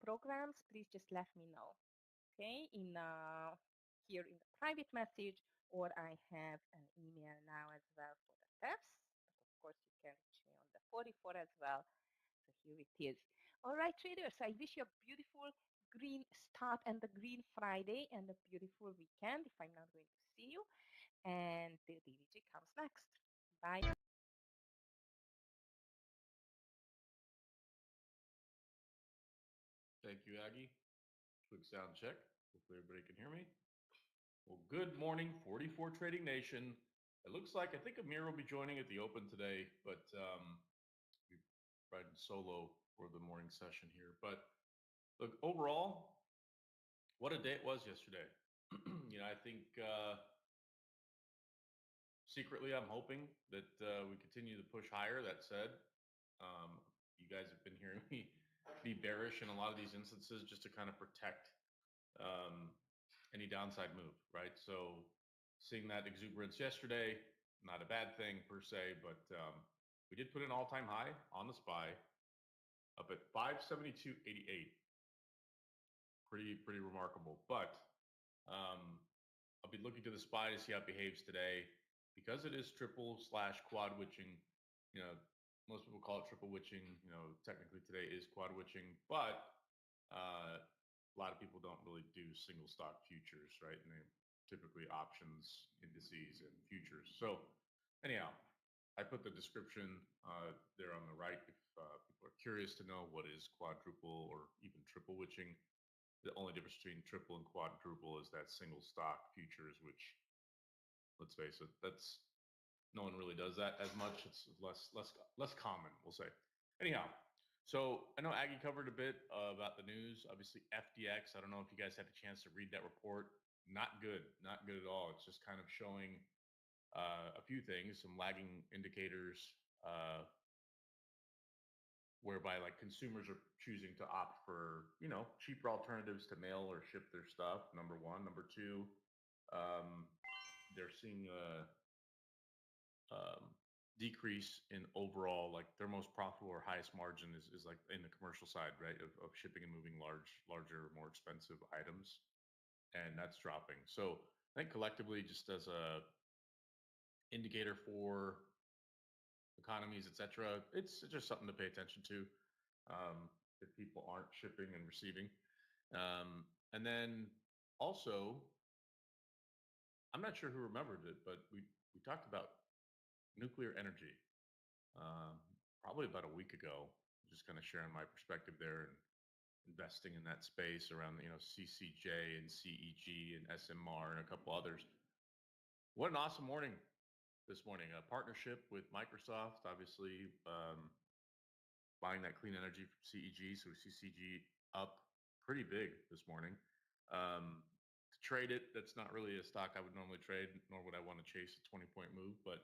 programs, please just let me know. Okay, in here in the private message, or I have an email now as well for the steps. But of course, you can reach me on the 44 as well. So here it is. All right, traders, I wish you a beautiful green start and the green Friday and a beautiful weekend if I'm not going to see you. And the DVG comes next. Bye. Thank you, Aggie. Quick sound check. Hopefully everybody can hear me. Well, good morning, 44 Trading Nation. It looks like, I think Amir will be joining at the open today, but we're riding solo for the morning session here. But look, overall, what a day it was yesterday. I think secretly I'm hoping that we continue to push higher. That said, you guys have been hearing me be bearish in a lot of these instances just to kind of protect any downside move, right? So seeing that exuberance yesterday, not a bad thing per se, but we did put an all-time high on the SPY up at 572.88. Pretty remarkable. But I'll be looking to the SPY to see how it behaves today because it is triple/quad witching. Most people call it triple witching. Technically today is quad witching, but a lot of people don't really do single stock futures, right? And they typically options, indices, and futures. So anyhow, I put the description there on the right if people are curious to know what is quadruple or even triple witching. The only difference between triple and quadruple is that single stock futures, which, let's face it, no one really does that as much. It's less common, we'll say. Anyhow, so I know Aggie covered a bit about the news. Obviously, FDX. I don't know if you guys had a chance to read that report. Not good at all. It's just kind of showing a few things, some lagging indicators, whereby like consumers are choosing to opt for cheaper alternatives to mail or ship their stuff. Number one. Number two, they're seeing a decrease in overall, like their most profitable or highest margin is like in the commercial side, right, of shipping and moving larger, more expensive items, and that's dropping. So I think collectively, just as a indicator for economies, etc., it's just something to pay attention to if people aren't shipping and receiving. And then also, I'm not sure who remembered it, but we talked about nuclear energy probably about a week ago, just kind of sharing my perspective there and investing in that space around CCJ and CEG and SMR and a couple others. What an awesome morning this morning. A partnership with Microsoft, obviously buying that clean energy from CEG, so CCG up pretty big this morning. To trade it, that's not really a stock I would normally trade, nor would I want to chase a 20-point move, but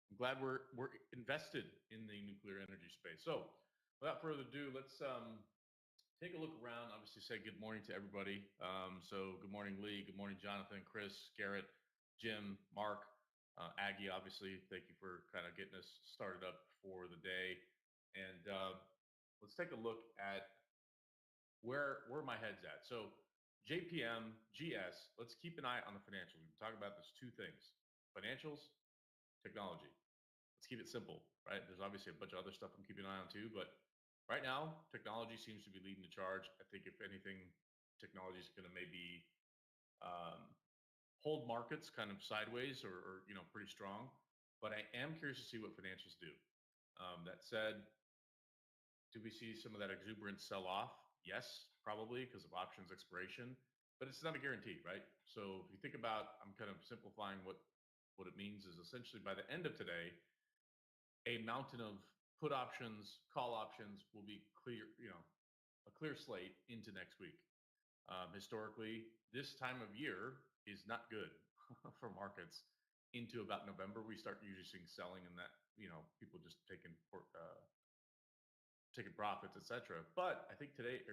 I'm glad we're invested in the nuclear energy space. So without further ado, let's take a look around. Obviously say good morning to everybody. So good morning, Lee. Good morning, Jonathan, Chris, Garrett, Jim, Mark, Aggie, obviously. Thank you for kind of getting us started up for the day. And let's take a look at where my head's at. So JPM, GS, let's keep an eye on the financials. We've been talking about this two things: financials, technology. Let's keep it simple, right? There's obviously a bunch of other stuff I'm keeping an eye on too, but right now, technology seems to be leading the charge. I think if anything, technology is going to maybe hold markets kind of sideways or pretty strong. But I am curious to see what financials do. That said, do we see some of that exuberance sell off? Yes, probably because of options expiration, but it's not a guarantee, right? So if you think about, I'm kind of simplifying what it means is essentially by the end of today, a mountain of put options, call options will be clear, a clear slate into next week. Historically, this time of year is not good for markets. Into about November, we start usually seeing selling and that, people just taking profits, etc. But I think today,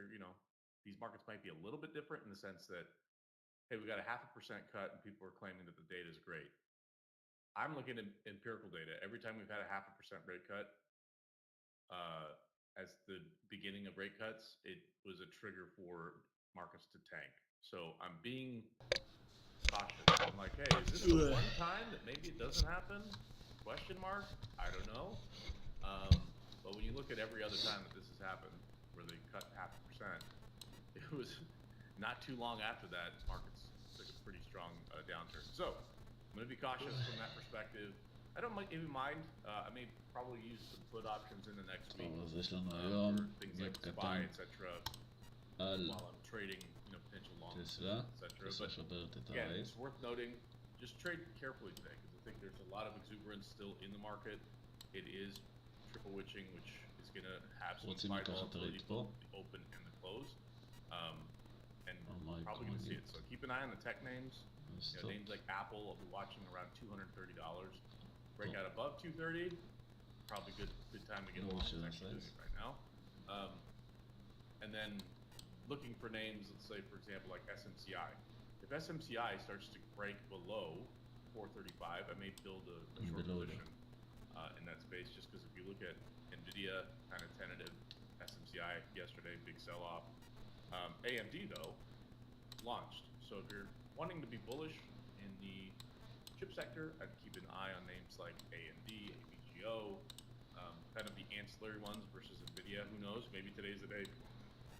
these markets might be a little bit different in the sense that, hey, we got a 0.5% cut and people are claiming that the data is great. I'm looking at empirical data. Every time we've had a 0.5% rate cut, as the beginning of rate cuts, it was a trigger for markets to tank. So I'm being cautious. I'm like, hey, is this the one time that maybe it doesn't happen? Question mark? I don't know. But when you look at every other time that this has happened, where they cut 0.5%, it was not too long after that, markets took a pretty strong downturn. So I'm going to be cautious from that perspective. I don't even mind. I may probably use some put options in the next week. אז יש לנו היום things גאפ like SPY, קטן etc. על while I'm trading, potential long, טסלה, etc. טסלה But שוברת את again, הרייס. it's worth noting, just trade carefully today because I think there's a lot of exuberance still in the market. It is triple witching, which is going to have some רוצים slight לקחת volatility רייט פה? both the open and the close. And Oh my probably going to see it. God. So keep an eye on the tech names. Stop. Names like Apple, I'll be watching around $230. Break out above 230, probably good time to get Oh, long. It's sure, actually doing nice. it right now. And then looking for names, let's say for example like SMCI. If SMCI starts to break below 435, I may build a short Below position in that space, just because if you look at Nvidia, kind of tentative. SMCI yesterday, big sell-off. AMD though launched, so if you're wanting to be bullish in the chip sector, I'd keep an eye on names like AMD, ABGO, kind of the ancillary ones versus Nvidia. Who knows? Maybe today's the day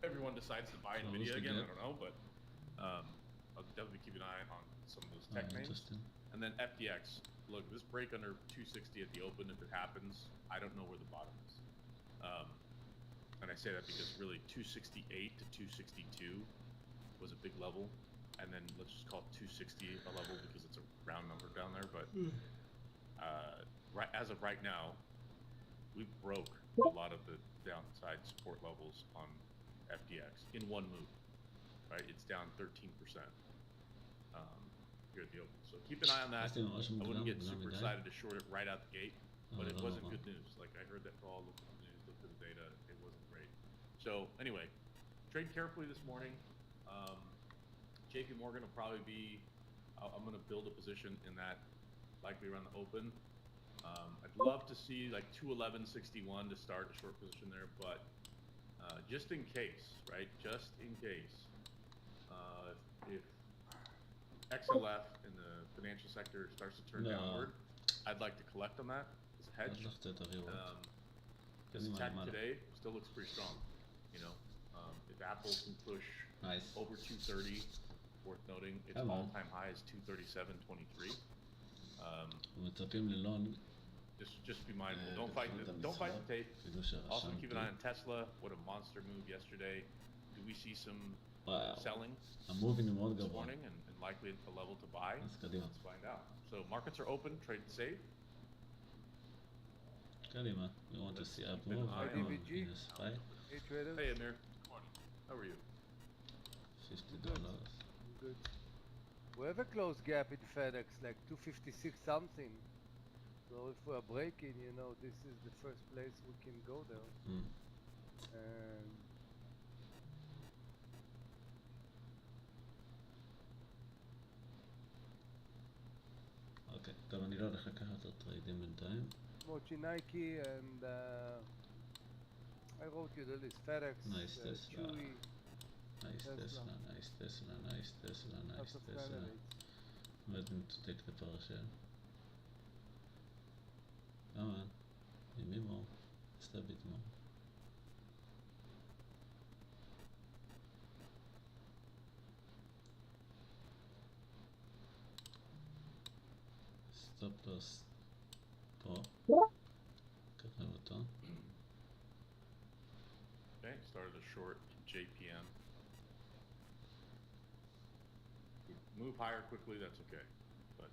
everyone decides to buy Nvidia again. I don't know, but I'll definitely keep an eye on some of those tech names. Interesting. And then FDX. Look, this break under 260 at the open, if it happens, I don't know where the bottom is. And I say that because really 268 to 262 was a big level. And then let's just call it 260 a level because it's a round number down there. But as of right now, we broke a lot of the downside support levels on FDX in one move. Right, it's down 13% here at the open. So keep an eye on that. I wouldn't get super excited to short it right out the gate, but it wasn't good news. Like I heard that call, looked at the news, looked at the data, it wasn't great. So anyway, trade carefully this morning. JP Morgan will probably be, I'm going to build a position in that likely around the open. I'd love to see like 211.61 to start a short position there, but just in case, right? Just in case, if XLF in the financial sector starts to turn downward, I'd like to collect on that as a hedge. Because tech today still looks pretty strong. If Apple can push over 230, worth noting, its all-time high is 237.23. מצפים ללונג. Just be mindful. Don't fight the tape. Also keep an eye on Tesla. What a monster move yesterday. Do we see some selling this morning and likely a level to buy? Let's find out. So markets are open. Trade safe. קדימה. We want to see up move. Hey Amir. Good morning. How are you? $50. Good. We have a close gap in FedEx, like 256 something. So if we are breaking, this is the first place we can go there. And אוקיי, טוב, אני לא הולך לקחת עוד טריידים בינתיים. Mochi Nike and I wrote you the list. FedEx, Nice Tesla. Chewy, Nice Tesla, nice Tesla, nice Tesla, nice lots of Tesla. candidates. Waiting to take the partial. Come on, give me more, just a bit more. Stop loss פה, קרב אותו. Okay, started a short JPM. Move higher quickly, that's okay. But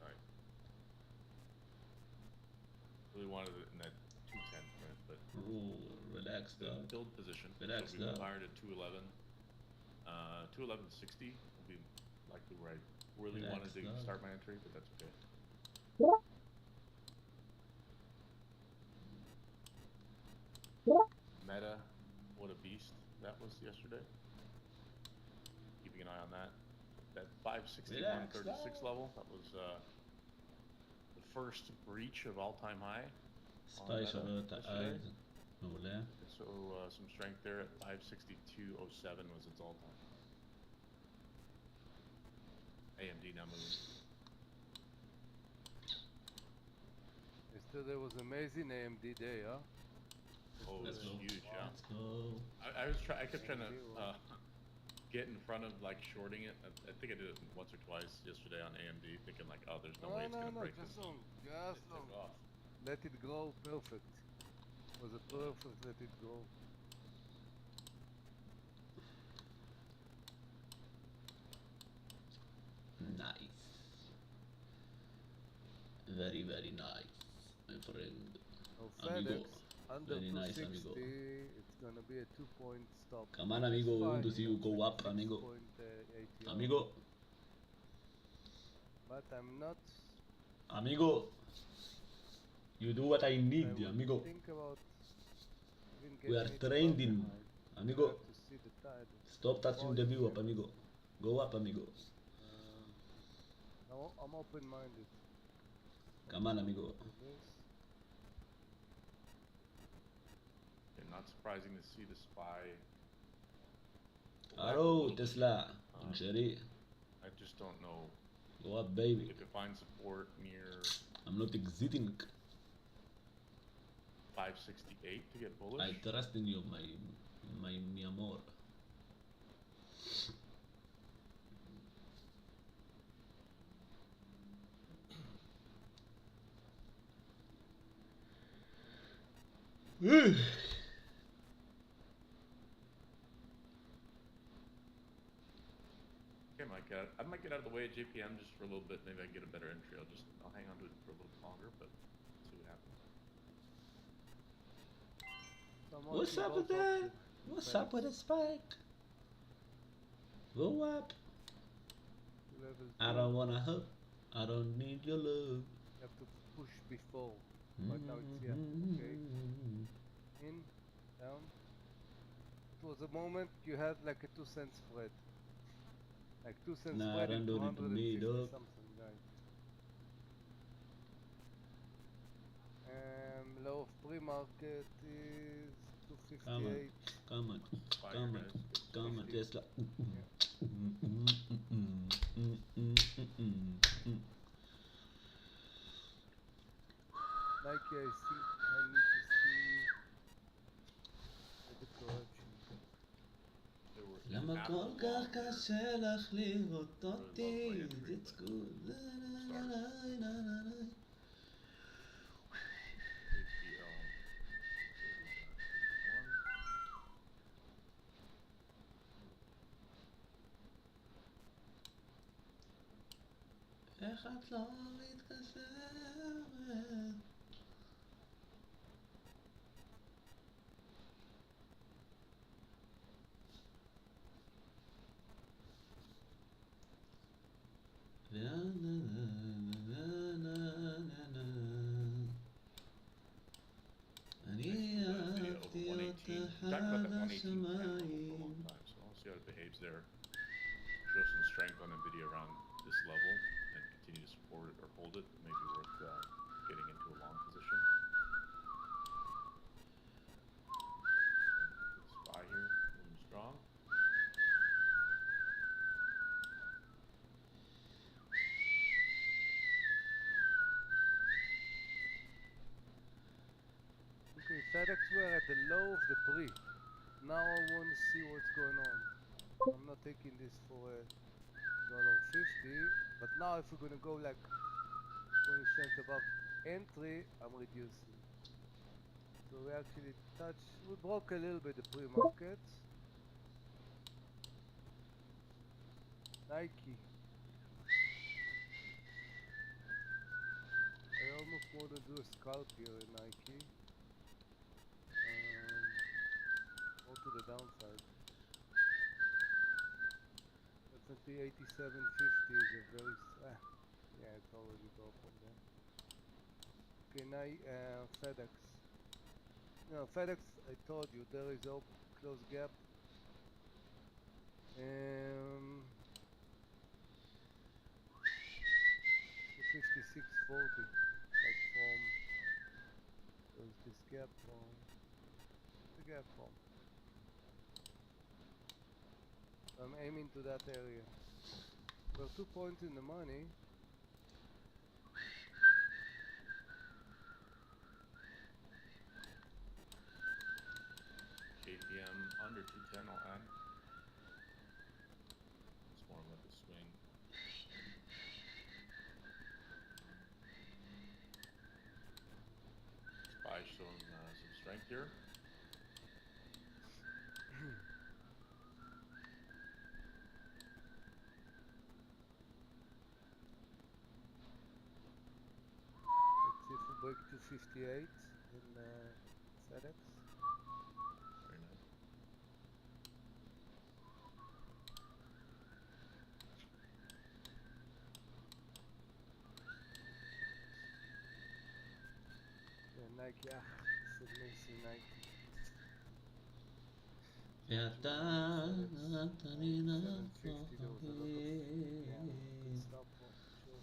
right. Really wanted it in that 210 print, but Ooh, relax dog. build position. Relax, so we move dog. higher to 211. 211.60 will be likely where I really Relax, wanted to dog. start my entry, but that's okay. Meta, what a beast that was yesterday. Keeping an eye on that. That 561.36 level, that was the first breach of all-time high. ספיי שובר את העד. מעולה. So some strength there at 562.07 was its all-time. AMD now moving. Yesterday was amazing AMD day, huh? Oh, it was Let's go. huge, yeah. Let's go. I kept trying to get in front of like shorting it. I think I did it once or twice yesterday on AMD, thinking like, oh, there's no way it's gonna break just this. long, It just took long. off. Let it grow, perfect. Was a perfect let it grow. Nice. Very, very nice, my friend. Now Amigo. FedEx under Very nice, 260, amigo. it's gonna be a 2-point stop. Come on, amigo, we want to see you go up, amigo. 6.80. Amigo, But I'm not. amigo. You do what I need, I would amigo. think about even We are getting it above trained the in, high. amigo. I have to see the tide. Stop touching the view up, Volume. amigo. Go up, amigo. I'm open-minded. Come on, amigo. And not surprising to see the SPY. Hello, Tesla. Sherry. I just don't know Go up, baby. if it finds support near I'm not exiting. 568 to get bullish. I trust in you, mi amor. I might get out of the way at JPM just for a little bit. Maybe I can get a better entry. I'll hang on to it for a little longer, but see what happens. What's up with that? What's up with the spike? Go up. I don't wanna hug. I don't need your love. You have to push before. Right now it's here. Okay. In, down. It was a moment you had like a 2-cent spread. Like 2 cents Nah, spread don't into do it to me, 150 dog. something, guys. Low of pre-market is 258. Come on, come on, come on, Tesla. Nike, I think I need to see the correction. למה כל כך קשה לך לראות אותי? It's good. איך את לא מתקשרת? אני אהבתי אותך עד השמיים. So I'll see how it behaves there. Show some strength on NVIDIA around this level and continue to support it or hold it. It may be worth getting into a long position. SPY here, moving strong. Okay, FedEx were at the low of the pre. Now I want to see what's going on. I'm not taking this for a $1.50, but now if we're gonna go like 20 cents above entry, I'm reducing. So we actually we broke a little bit the pre-market. Nike. I almost want to do a scalp here in Nike. Go to the downside. Definitely 87.50 is a very yeah, it's already broke on there. Okay, now FedEx. No, FedEx, I told you there is a close gap. 256.40. There's this gap from the gap from. I'm aiming to that area. We're 2 points in the money. KPM under 210 I'll add. It's more like a swing. SPY showing some strength here. Let's see if we break 258 in FedEx. Very nice. Nike, submission Nike. ואתה נתני נפוחי, אז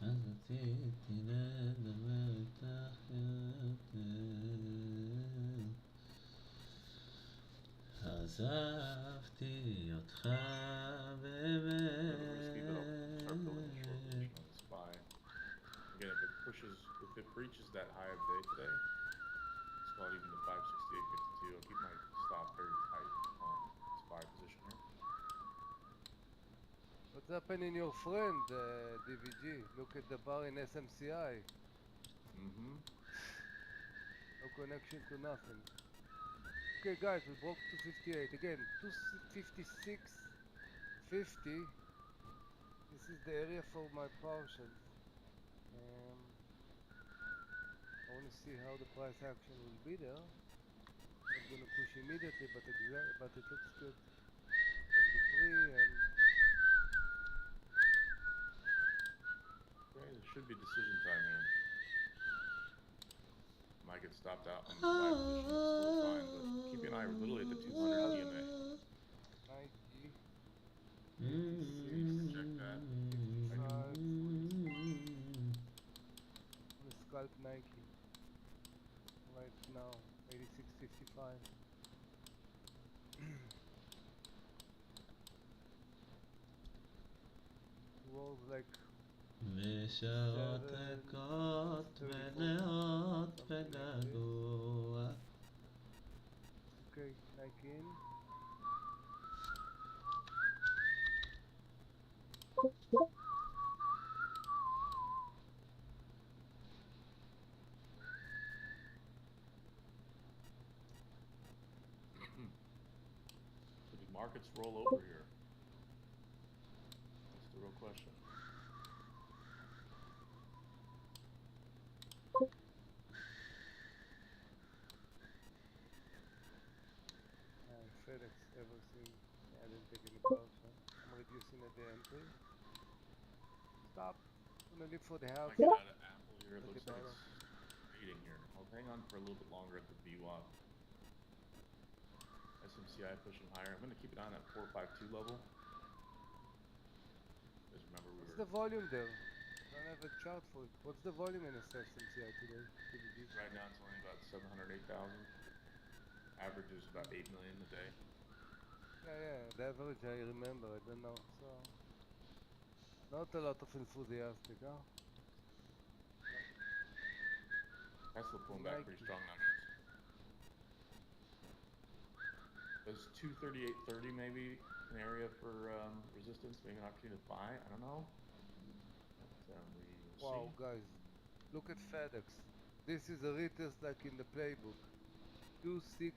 רציתי לדבר איתך יותר. עזבתי אותך באמת. Again, if it breaches that high of day today, it's called even the 568.52. I'll keep my stop very tight on SPY position here. What's happening, your friend, DVG? Look at the bar in SMCI. No connection to nothing. Okay, guys, we broke 258. Again, 256.50. This is the area for my partial. I want to see how the price action will be there. I'm going to push immediately, but it looks good. Of the pre and Okay, there should be decision time here. Might get stopped out on the SPY position, it's still fine, but keep an eye literally at the 200 EMA. Nike. Check that. Scalp Nike right now, 86.55. Rolls like ושעות ריקות מלאות בגעגוע. Okay, Nike in. Could the markets roll over here? That's the real question. FedEx, everything. I didn't take any calls. I'm reducing at the entry. Stop. I'm gonna leave for the house. I get out of Apple here. It looks like it's fading here. I'll hang on for a little bit longer at the VWAP. SMCI pushing higher. I'm going to keep it on at 452 level. Because remember we What's the volume there? I don't have a chart for it. What's the volume in SMCI today? Right now it's only about 708,000. Average is about 8 million a day. Yeah, the average I remember, I don't know. So, not a lot of enthusiastic, huh? Tesla pulling back pretty strong now, guys. Does 238.30 maybe an area for resistance, maybe an opportunity to buy? I don't know. But, we will see. Guys, look at FedEx. This is a retest like in the playbook. 260.00.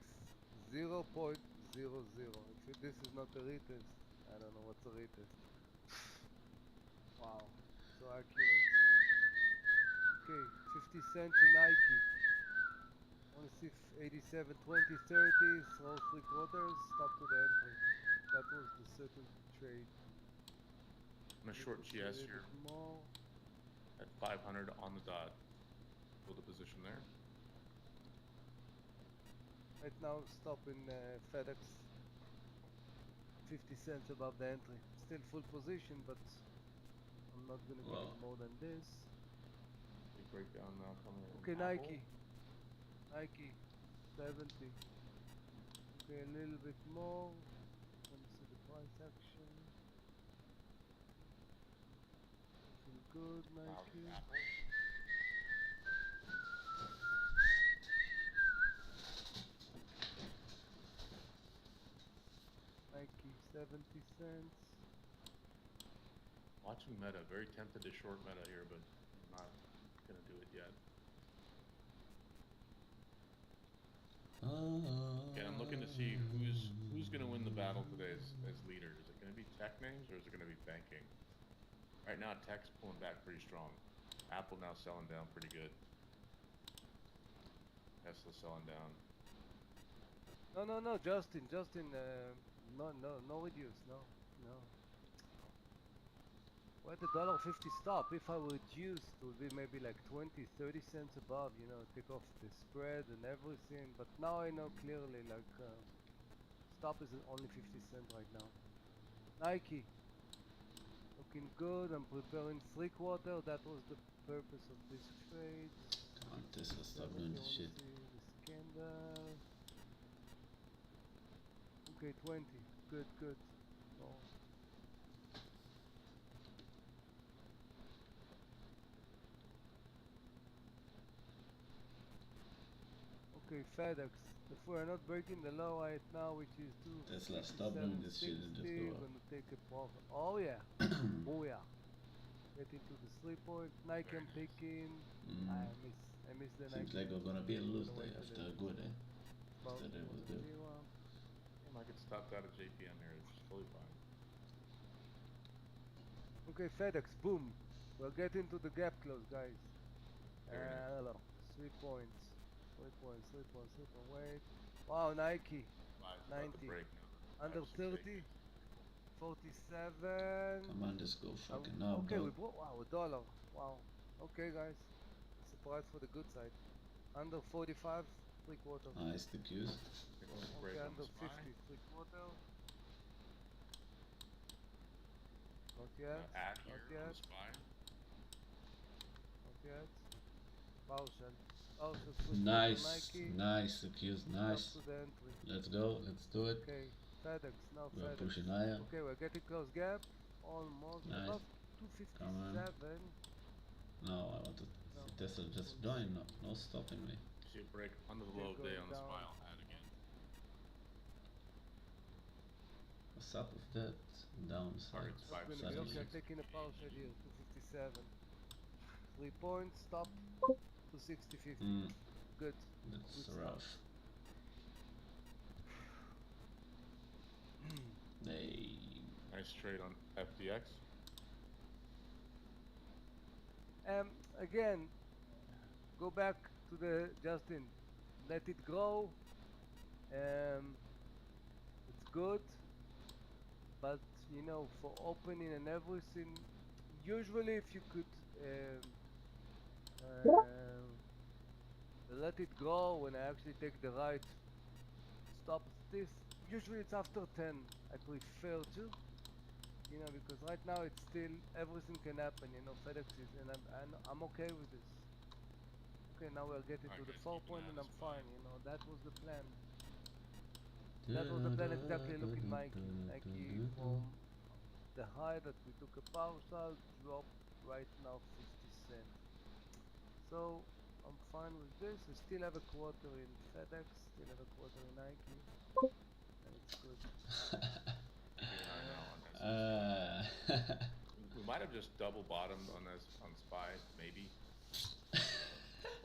If this is not a retest, I don't know what's a retest. Wow, so accurate. Okay, 50 cents in Nike. I want to see if 87, 20, 30, throw 3/4, stop to the entry. That was the certain trade. I'm going to short GS here more. at 500 on the dot. Build a position there. Right now, stop in FedEx. 50 cents above the entry. Still full position, but I'm not going to get more than this. Big breakdown now coming in. Okay, Apple. Nike. Nike, 70. Okay, a little bit more. Let me see the price action. Looking good, Nike. Nike, 70 cents. Watching Meta, very tempted to short Meta here, but I'm not gonna do it yet. And I'm looking to see who's gonna win the battle today as leader. Is it gonna be tech names or is it gonna be banking? Right now, tech's pulling back pretty strong. Apple now selling down pretty good. Tesla selling down. No, Justin, no reduce, no. We're at the $1.50 stop. If I reduce, it would be maybe like 20, 30 cents above, you know, take off the spread and everything. But now I know clearly, like, stop is only 50 cents right now. Nike, looking good. I'm preparing 3/4. That was the purpose of this trade. Come on, Tesla, stop doing this shit. This candle. Okay, 20. Good. Oh. Okay, FedEx. If we're not breaking the low right now, which is 2. Tesla, stop doing this shit and just go we're up. gonna take a profit. Oh yeah. Oh yeah. Get into the 3-point. Nike I'm picking. I miss the Seems Nike. like we're gonna be a loose day after a good day. About Yesterday was good. I might get stopped out of JPM here. It's totally fine. Okay, FedEx, boom. We're getting to the gap close, guys. Hello. 3 points. 3 points. Wait. Wow, Nike. 90. Under 30. 47. Come on, just go fucking up. Okay, dog. we brought, wow, $1. Wow. Okay, guys. Surprise for the good side. Under 45, 3/4. Nice, the cues. Okay, under 50, 3/4. Not yet. At Not here yet. on the SPY. Not yet. Partial. Nice, the cues, nice. To the entry. Let's go, let's do it. Okay, FedEx, now We're FedEx. pushing higher. Okay, we're getting close gap. Almost Nice. above Come on. 257. No, I want to Tesla just join, no stopping me. See a break under the low day on the SPY. I'll add again. What's up with that? Downside. Target's 576. Okay, taking a pause right here, 257. 3 points, stop, 260.50. Good. That's Good rough. They Nice trade on FDX. Again, go back to the Justin. Let it grow. It's good, but you know, for opening and everything, usually if you could let it go when I actually take the right stop this. Usually it's after 10. I prefer to, you know, because right now it's still everything can happen. You know, FedEx is, and I'm okay with this. Okay, now we're getting to the 4-point and I'm fine. You know, that was the plan. That was the plan exactly. Look at Nike from the high that we took a partial drop right now 50 cents. So I'm fine with this. I still have a quarter in FedEx, still have a quarter in Nike, and it's good. We might have just double bottomed on this on SPY, maybe.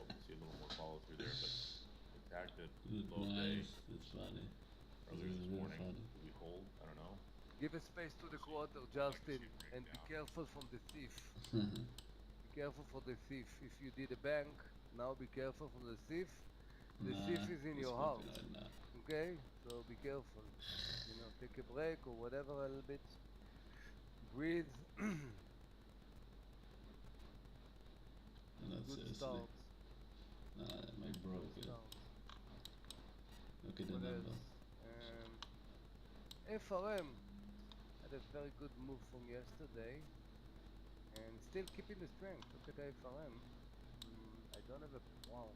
Hope to see a little more follow through there, but we tagged it low day It's funny. earlier this really morning. funny. Do we hold? I don't know. Give a space to the quarter, Justin, and be careful from the thief. Be careful for the thief. If you did a bank, now be careful from the thief. The thief is in your house. Okay? So be careful. You know, take a break or whatever a little bit. Breathe. That's Good seriously. start. My bro. Good start. Look at the What number. else? FRM had a very good move from yesterday and still keeping the strength. Look at the FRM. I don't have a wow.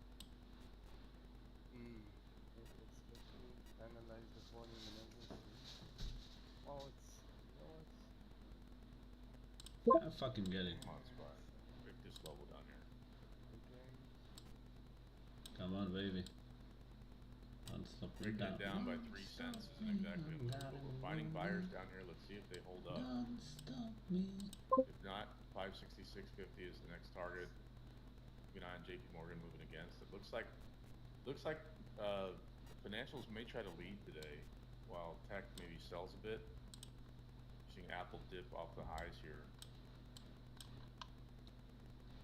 Let's analyze the volume and everything. Oh, it's, you know what? I fucking get it. Come on, spy. Break this level down here. Okay. Come on, baby. Don't stop me Breaking it down by Don't 3 stop cents isn't me, exactly I'm unbelievable. We're gotta finding move buyers on. down here. Let's see if they hold up. Don't stop me. If not, 566.50 is the next target. Keep an eye on JP Morgan moving against. It looks like financials may try to lead today, while tech maybe sells a bit. Seeing Apple dip off the highs here.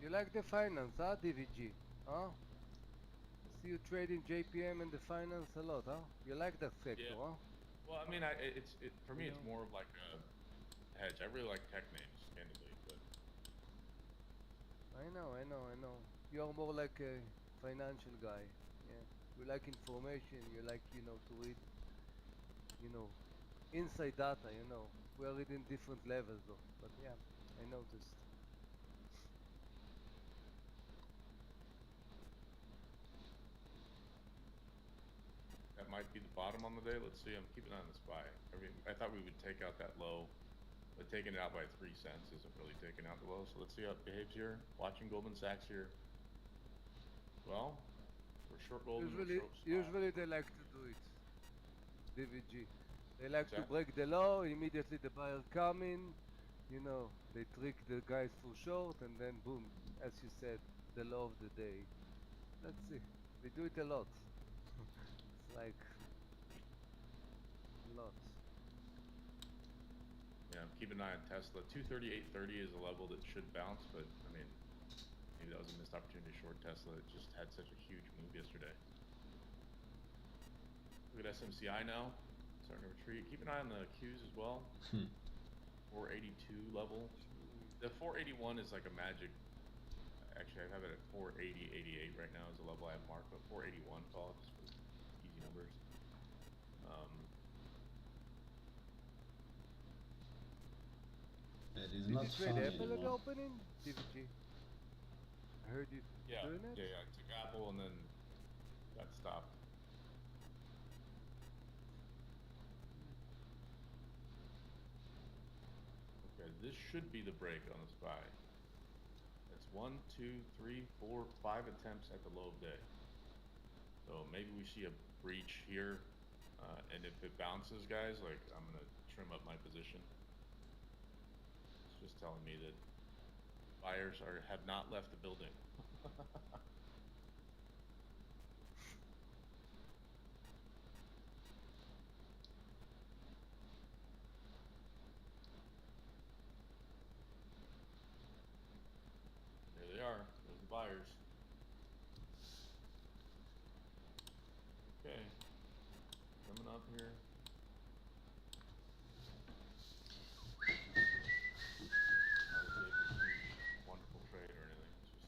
You like the finance, huh, DVG? Huh? I see you trading JPM and the finance a lot, huh? You like that sector, Yeah. huh? Well, I mean, for me, You it's know. more of like a hedge. I really like tech names, candidly, but I know. You're more like a financial guy. Yeah. You like information. You like, to read, inside data. We are reading different levels, though. But yeah, I noticed. that might be the bottom on the day. Let's see. I'm keeping an eye on the SPY. I mean, I thought we would take out that low, but taking it out by 3 cents isn't really taking out the low. So let's see how it behaves here. Watching Goldman Sachs here. Well, we're short Goldman. Usually they like to do it. DVG. They like to What's that? break the law. Immediately the buyer come in. They trick the guys for short, and then boom, as you said, the law of the day. Let's see. They do it a lot. It's like a lot. Yeah, keep an eye on Tesla. 238.30 is a level that should bounce, but I mean, maybe that was a missed opportunity to short Tesla. It just had such a huge move yesterday. Look at SMCI now, starting to retreat. Keep an eye on the Qs as well. 482 level. The 481 is like a magic. Actually, I have it at 480.88 right now is the level I have marked, but 481 call it just for easy numbers. That is Did not you trade fun Apple at the anymore. opening, DVG? I heard you doing it. Yeah. I took Apple and then got stopped. Okay, this should be the break on the SPY. It's 1, 2, 3, 4, 5 attempts at the low of day. So maybe we see a breach here, and if it bounces, guys, like I'm gonna trim up my position. It's just telling me that buyers have not left the building. There they are. There's the buyers. Okay. Coming up here. Not a big, huge, wonderful trade or anything. It's just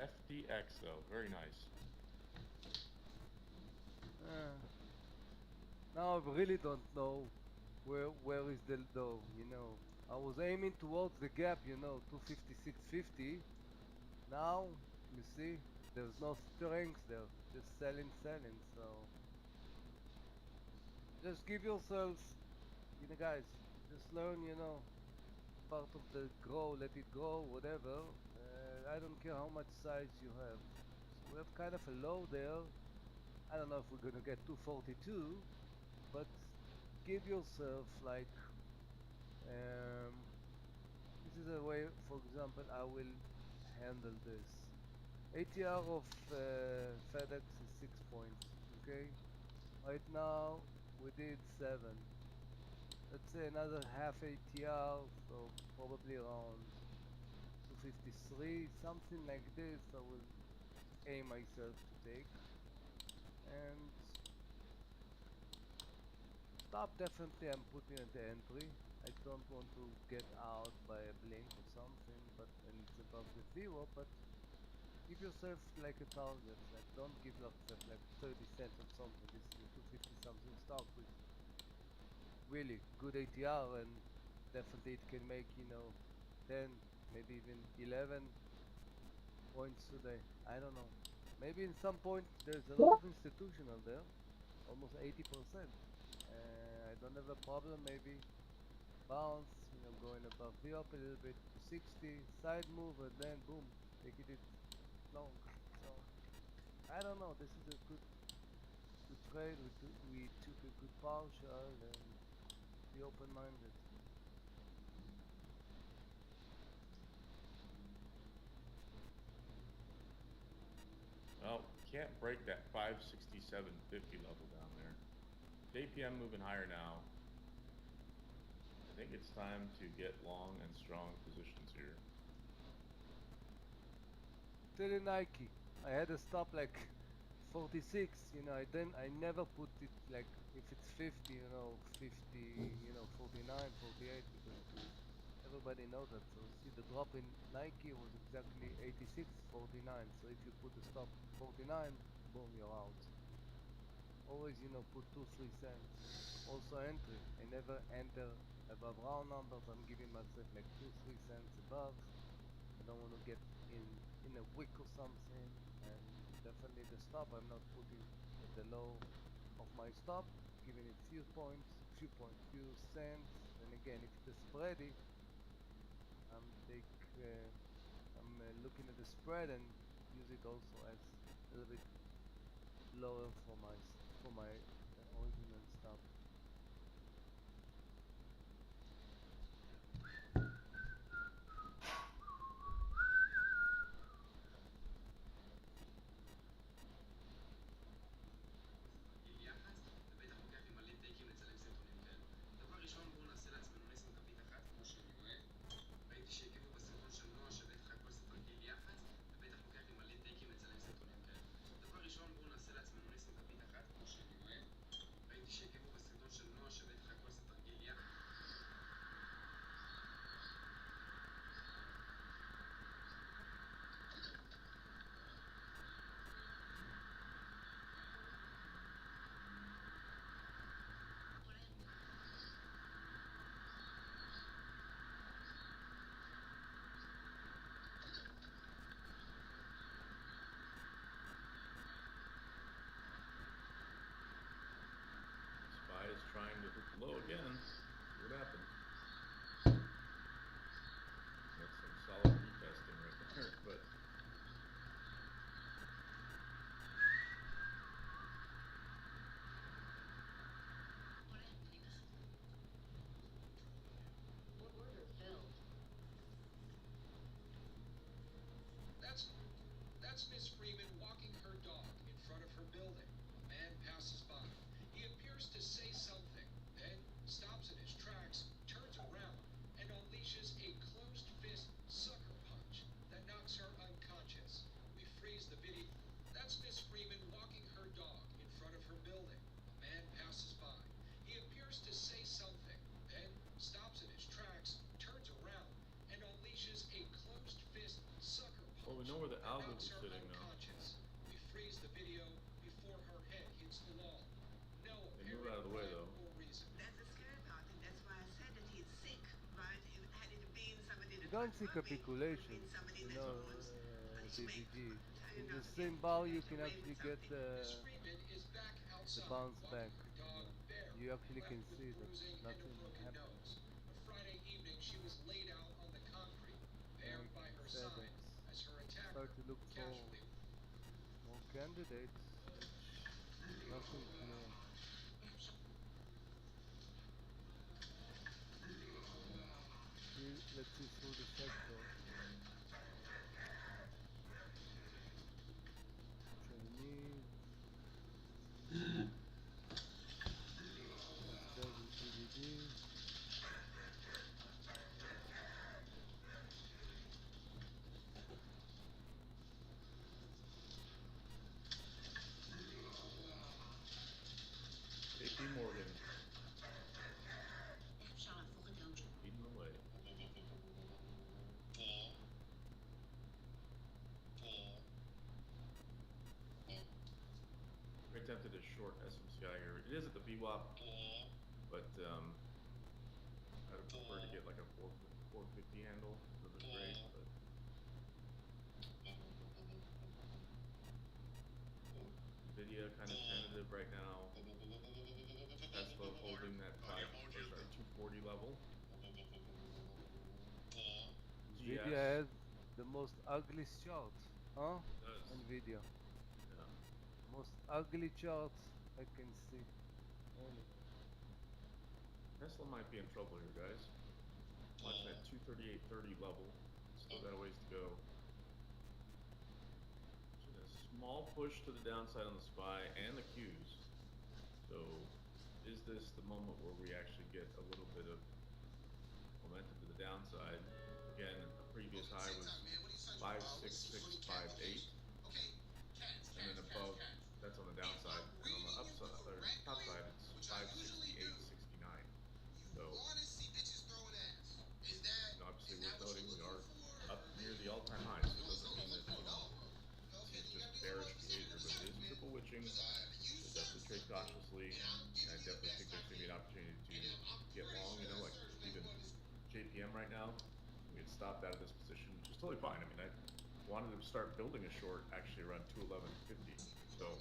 FDX though, very nice. Now I really don't know where is the low. I was aiming towards the gap. 256.50. Now you see, there's no strength there. Just selling. So just give yourself, guys. Just learn. Part of the grow, let it grow, whatever. I don't care how much size you have. So we have kind of a low there. I don't know if we're gonna get 242, but give yourself like this is a way. For example, I will handle this. ATR of FedEx is 6 points. Okay, right now we did 7. Let's say another half ATR, so probably around 253, something like this. I will aim myself to take. And stop, definitely I'm putting at the entry. I don't want to get out by a blink or something, but when it's above the 0, but give yourself like a target. Like don't give yourself like 30 cents or something. This is a 250 something stock with really good ATR, and definitely it can make 10, maybe even 11. points today. I don't know. Maybe in some point there's a lot of institutional there, almost 80%. I don't have a problem. Maybe bounce, going above the up a little bit to 60, side move, and then boom, take it long. So I don't know. This is a good trade. We took a good partial and be open-minded. Well, can't break that 567.50 level down there. JPM moving higher now. I think it's time to get long and strong positions here. Tell you Nike, I had a stop like 46. I never put it like if it's 50, 50, 49, 48, because everybody knows that. So see, the drop in Nike was exactly 86, 49. So if you put the stop 49, boom, you're out. Always, put 2-3 cents. Also entry. I never enter above round numbers. I'm giving myself like 2-3 cents above. I don't want to get in a wick or something. And definitely the stop, I'm not putting at the low of my stop, giving it few cents. And again, if it is spready, I'm looking at the spread and use it also as a little bit lower for my original stop. Is trying to hit low again. See what happens. That's some solid retesting right there, but That's Miss Freeman walking her dog in front of her building. A man passes by. He appears to say something, then stops in his tracks, turns around, and unleashes a closed fist sucker punch that knocks her unconscious. We freeze the video. That's Miss Freeman walking her dog in front of her building. A man passes by. He appears to say something, then stops in his tracks, turns around, and unleashes a closed fist sucker punch. well, we know where the algo is knocks her sitting now. unconscious. We freeze the video before her head hits the wall. No They move out of the way though. or reason. That's the scary part, and that's why I said that he's sick, right? Had it been somebody that You don't was see robbing, capitulation, been somebody that was DDG. In the same bar you can actually get the Miss Freeman is back outside, bounce walking back. her dog bare, You actually can left with see that bruising and a nothing broken happened. nose. A Friday evening, she was laid out on the concrete, bare by her side, as her attacker Start to look for casually more candidates. Nothing clear. Let's see through the sector. Chinese. WCDD. JP Morgan leading the way. Very tempted to short SMCI here. It is at the VWAP, but I would prefer to get like a 450 handle for the trade. But Nvidia kind of tentative right now. Tesla holding that 240 level. Nvidia has the most ugly chart, huh? Nvidia. Yeah. Most ugly charts I can see. Really. Tesla might be in trouble here, guys. Watching that 238.30 level. Still got a ways to go. A small push to the downside on the SPY and the Qs. So, is this the moment where we actually get a little bit of momentum to the downside? Again, the previous high was 56658, and then above, that's on the downside, and on the upside or top side, it's 568.69. So, obviously, we're noting we are up near the all-time high, so it doesn't mean that it's just bearish behavior, but it is triple witching. So definitely trade cautiously, and I definitely think there's going to be an opportunity to get long. You know, like even JPM right now, we had stopped out of this position, which is totally fine. I mean, I wanted to start building a short actually around 211.50. So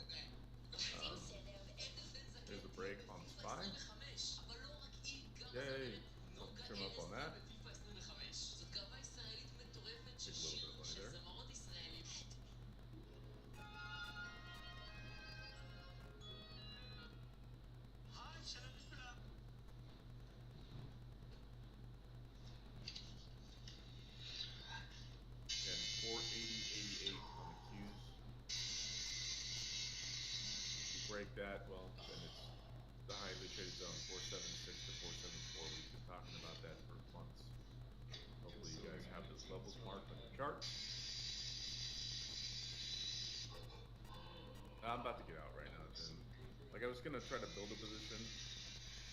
there's a break on the SPY. Yay! I'll trim up on that. Take a little bit of money there. Again, 480.88 on the Qs. If you break that, well, then it's the highly traded zone, 476 to 474. We've been talking about that for months. Hopefully you guys have those levels marked on your chart. I'm about to get out right now, Jim. Like I was gonna try to build a position,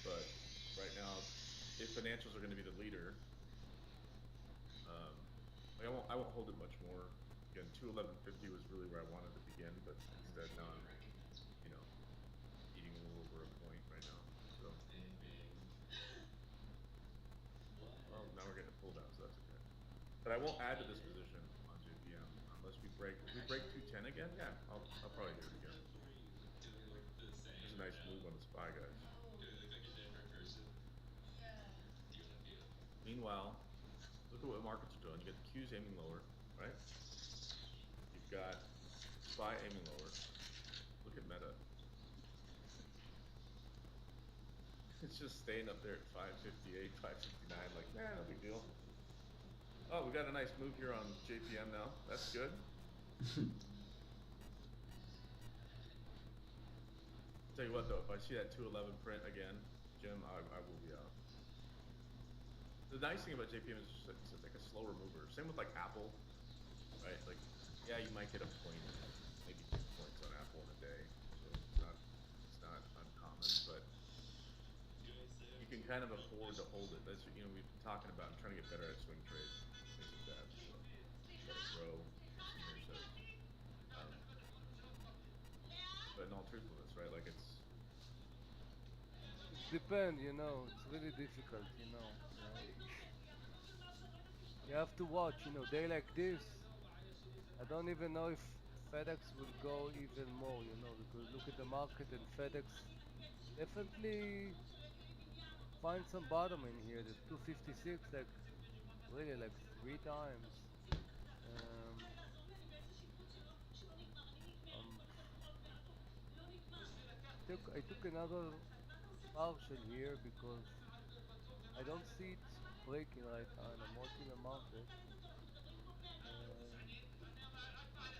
but right now, if financials are gonna be the leader, like I won't hold it much more. Again, 211.50 was really where I wanted to begin, but instead now I'm, you know, eating a little over a point right now. So, well, now we're getting a pull down, so that's okay. But I won't add to this position on JPM unless we break. If we break 210 again, yeah, I'll probably do it again. There's a nice move on the SPY, guys. Meanwhile, look at what markets are doing. You got the Qs aiming lower, right? You've got SPY aiming lower. Look at Meta. It's just staying up there at 558, 559. Like, nah, no big deal. Oh, we got a nice move here on JPM now. That's good. Tell you what though, if I see that 211 print again, Jim, I will be out. The nice thing about JPM is just it's like a slower mover. Same with like Apple, right? Like, yeah, you might get a point, maybe 2 points on Apple in a day. So it's not uncommon, but you can kind of afford to hold it. That's, you know, we've been talking about trying to get better at swing trades, things like that. So let it grow. But in all truthfulness, right? Like it depends, you know. It's really difficult, you know. You have to watch, you know. Day like this, I don't even know if FedEx will go even more, you know, because look at the market and FedEx definitely find some bottom in here. The 256, like really like 3 times. I took another partial here because I don't see it breaking right now, and I'm watching the market.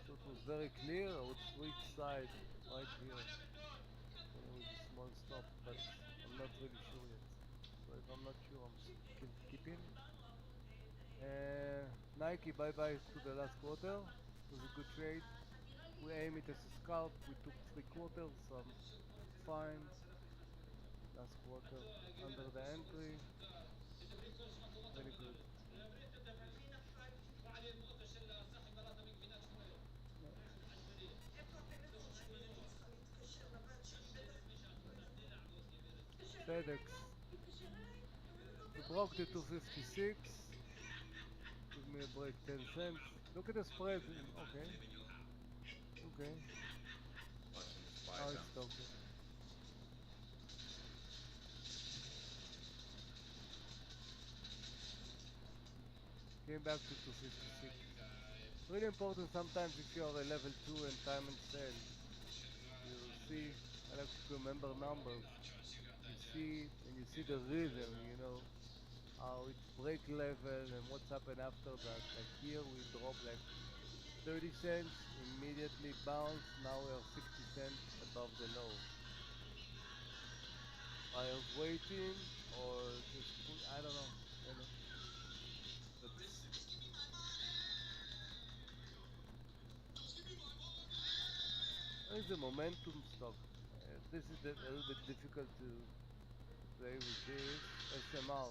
So it was very clear. I would switch side right here with a small stop, but I'm not really sure yet. So if I'm not sure, I'm keeping. Nike, bye-bye to the last quarter. It was a good trade. We aim it as a scalp. We took 3 quarters, so I'm fine. Last quarter under the entry. Very good. FedEx. We broke the 256. Give me a break, 10 cents. Look at the spread. Okay. Okay. watching the back it's down. okay. Came back to 256. Really important sometimes if you are a level 2 and time and sell. You see, I like to remember numbers. You see, and you see the rhythm, you know, how it's break level and what's happened after that. Like here we drop like 30 cents, immediately bounce, now we are 60 cents above the low. Buyers waiting or just put, I don't know, you know. But there is a momentum stock. This is a little bit difficult to play with this. SMR.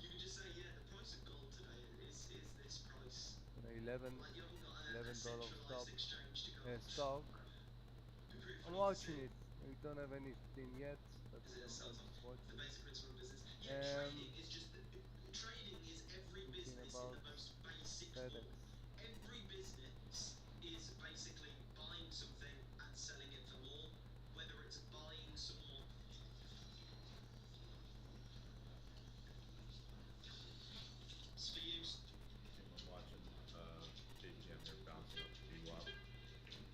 You can just say, yeah, the price of gold today is this price. $11 Like you haven't got a stop. centralized exchange to go and Stock. It'd be pretty I'm funny to see watching it. We don't have anything yet, but because it I'm sells just off. watching. The basic principle of business. Yeah, trading is just trading is every Thinking business in about the most basic FedEx. form. Every business is basically buying something and selling it for more, whether it's buying some more. For you, I'm watching JPM here bouncing up to VWAP.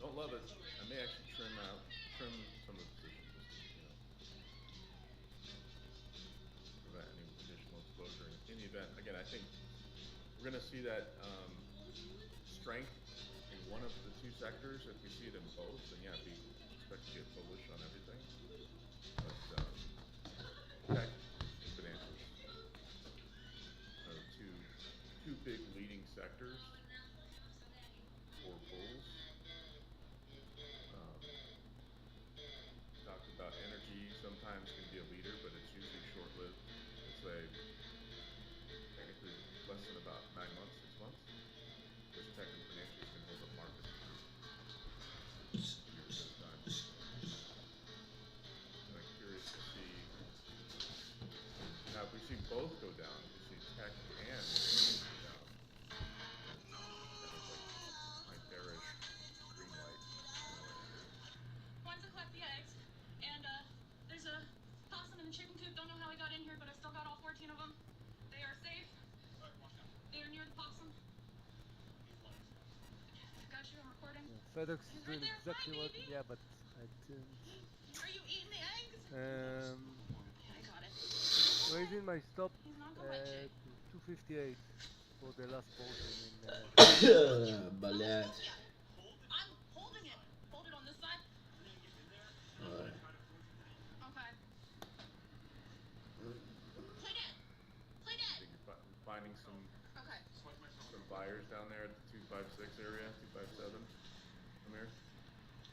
Don't love it. I may actually trim some of the positions just to, you know, prevent any additional exposure. In the event, again, I think we're going to see that strength in one of the two sectors. If we see it in both, then yeah, we expect to get bullish on everything. But tech and financials are two big leading sectors for bulls. Talked about energy sometimes can be a leader, but it's usually short-lived. It's technically less than about 9 months, 6 months. Whereas tech and financials can hold up markets for years at a time. And I'm curious to see, now if we see both go down, if we see tech and financials go down, that is like my bearish green light energy. Wanted to collect the eggs, and there's a possum in the chicken coop. Don't know how he got in here, but I still got all 14 of them. They are safe. They are near the possum. Got you. I'm recording. Yeah, FedEx is doing there. exactly Hi, what. baby. Yeah, but I didn't. Are you eating the eggs? I got it. raising my stop He's not gonna let you. to 258 for the last portion in. بلعت. I'm holding it. Hold it on this side. Alright. Okay. Play dead. Play I dead. think you're finding some Okay. buyers down there at the 256 area, 257. Amir?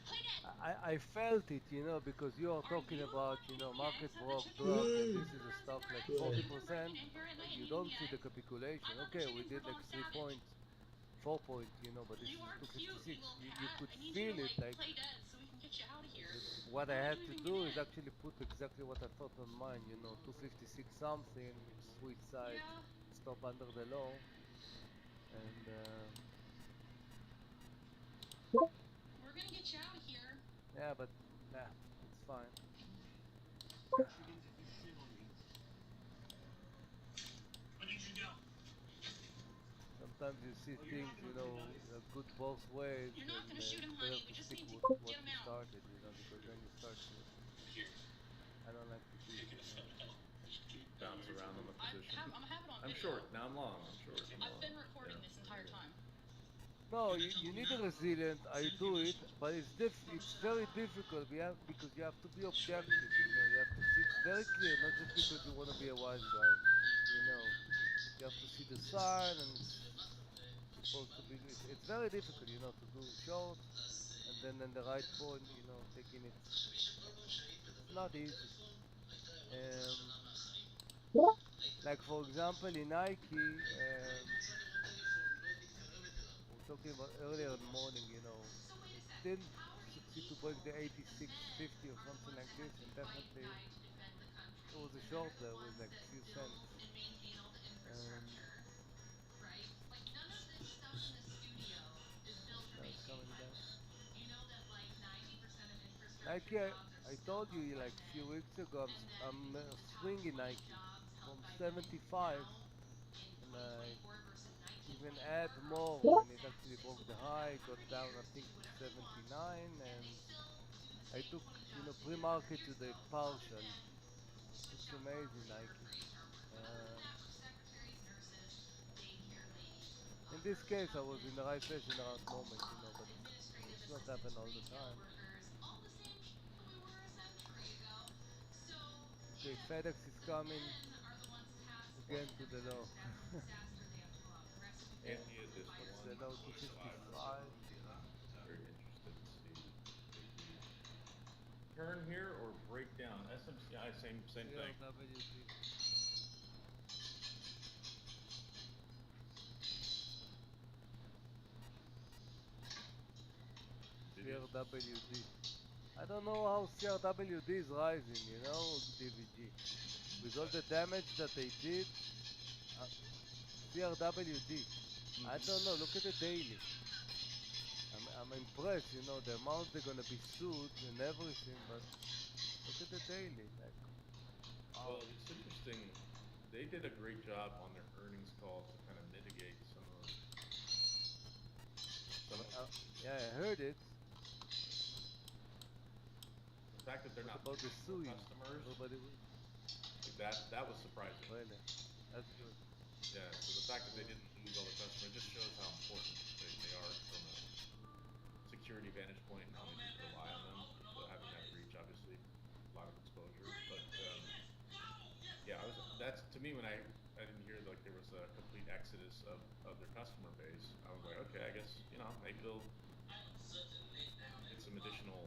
Play dead. I felt it, you know, because you are talking about, you know, market drop, and this is a stock like 40%. You don't see the capitulation. Okay, we did like 3 points, 4 points, you know, but this is 256. You could feel it, like play dead so we can get you out of here. what I had to do is actually put exactly what I thought on mine, you know, 256 something, sweet side, stop under the low, and We're gonna get you out of here. yeah, but nah, it's fine. Sometimes you see things, you know, good both ways. You're not gonna shoot him, better honey. to We just stick need to with what get him you out. started, you know, because when you start to, I don't like to do it. Bounce around on the position. I'm gonna have it on I'm video. short, now I'm long, I'm short. I've been recording this entire time. No, you need a resilient. I do it, but it's very difficult. Because you have to be objective. You know, you have to see it very clear, not just because you want to be a wise guy. You know, you have to see the sign, and it's supposed to be. It's very difficult, you know, to do short, and then in the right point, you know, taking it. It's not easy. Like for example, in Nike. We're talking about earlier in the morning, you know, it didn't succeed to break the 86.50 or something like this, and definitely it was a short there with like a few cents. Now it's coming back. Nike, I told you like a few weeks ago, I'm swinging Nike from 75, and I even add more when it actually broke the high, got down I think to 79, and I took, you know, pre-market to the partial. It's amazing, Nike. In this case, I was in the right place in the right moment, you know, but it's not happen all the time. Okay, FedEx is coming again to the low. And he had this What's one the low? close 255. Very interested to see if we turn here or break down. SMCI, same thing. CRWD. CRWD. I don't know how CRWD is rising, you know, DVG. With all the damage that they did, CRWD. I don't know, look at the daily. I'm impressed, you know, the amount they're gonna be sued and everything, but look at the daily. Like, wow. Well, it's interesting. They did a great job on their earnings call to kind of mitigate some of yeah, I heard it. The fact that they're not about the suing customers. Nobody That was surprising. Really? That's good. Yeah, so the fact that they didn't lose all the customers just shows how important they are from a security vantage point and how many people rely on them. So having that reach, obviously, a lot of exposure. But yeah, that's to me when I didn't hear like there was a complete exodus of their customer base. I was like, okay, I guess maybe they'll get some additional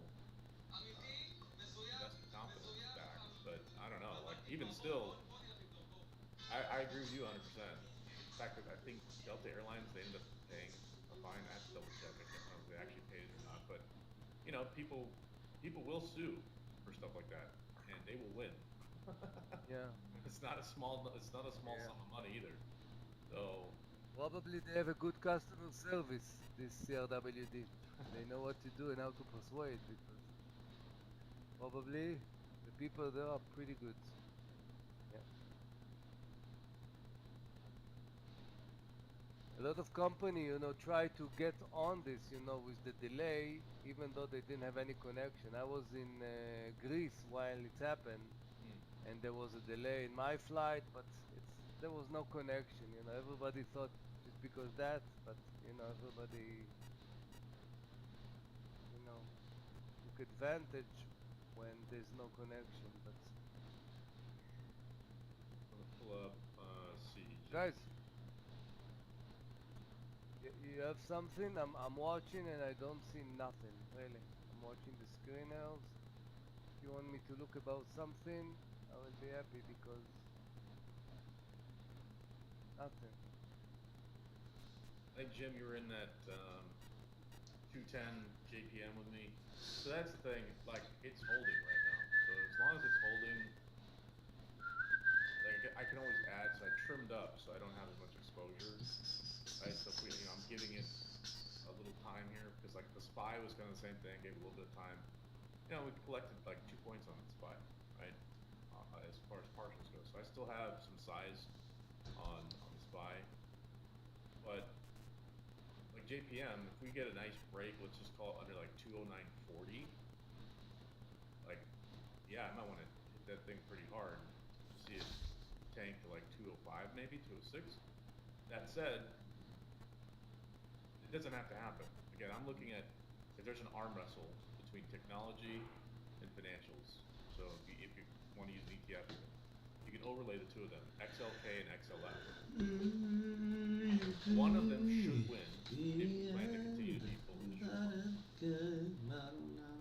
investor confidence back. But I don't know. Like even still, I agree with you 100%. The fact that I think Delta Airlines they ended up paying a fine. I have to double check. I can't remember if they actually paid it or not. But people will sue for stuff like that, and they will win. Yeah. It's not a small sum of money either. So probably they have a good customer service. This CRWD, they know what to do and how to persuade because probably the people there are pretty good. Yeah. A lot of company, try to get on this, with the delay, even though they didn't have any connection. I was in Greece while it happened, and there was a delay in my flight, but there was no connection. Everybody thought it's because that, but everybody, took advantage when there's no connection. But I'm gonna pull up guys. You have something? I'm watching and I don't see nothing, really. I'm watching the screeners. If you want me to look about something, I will be happy because nothing. I think Jim, you were in that 210 JPM with me. So that's the thing, like it's holding right now. So as long as it's holding, like I can always add, so I trimmed up so I don't have as much exposure. Right, so if I'm giving it a little time here because like the SPY was kind of the same thing, gave it a little bit of time. We collected like 2 points on the SPY, right? As far as partials go, so I still have some size on the SPY, but like JPM, if we get a nice break, let's just call it under like 209.40, like yeah, I might want to hit that thing pretty hard. See it tank to like 205, maybe 206. That said, it doesn't have to happen. Again, I'm looking at if there's an arm wrestle between technology and financials. So if you want to use an ETF, you can overlay the two of them, XLK and XLF. One of them should win if you plan to continue to be bullish.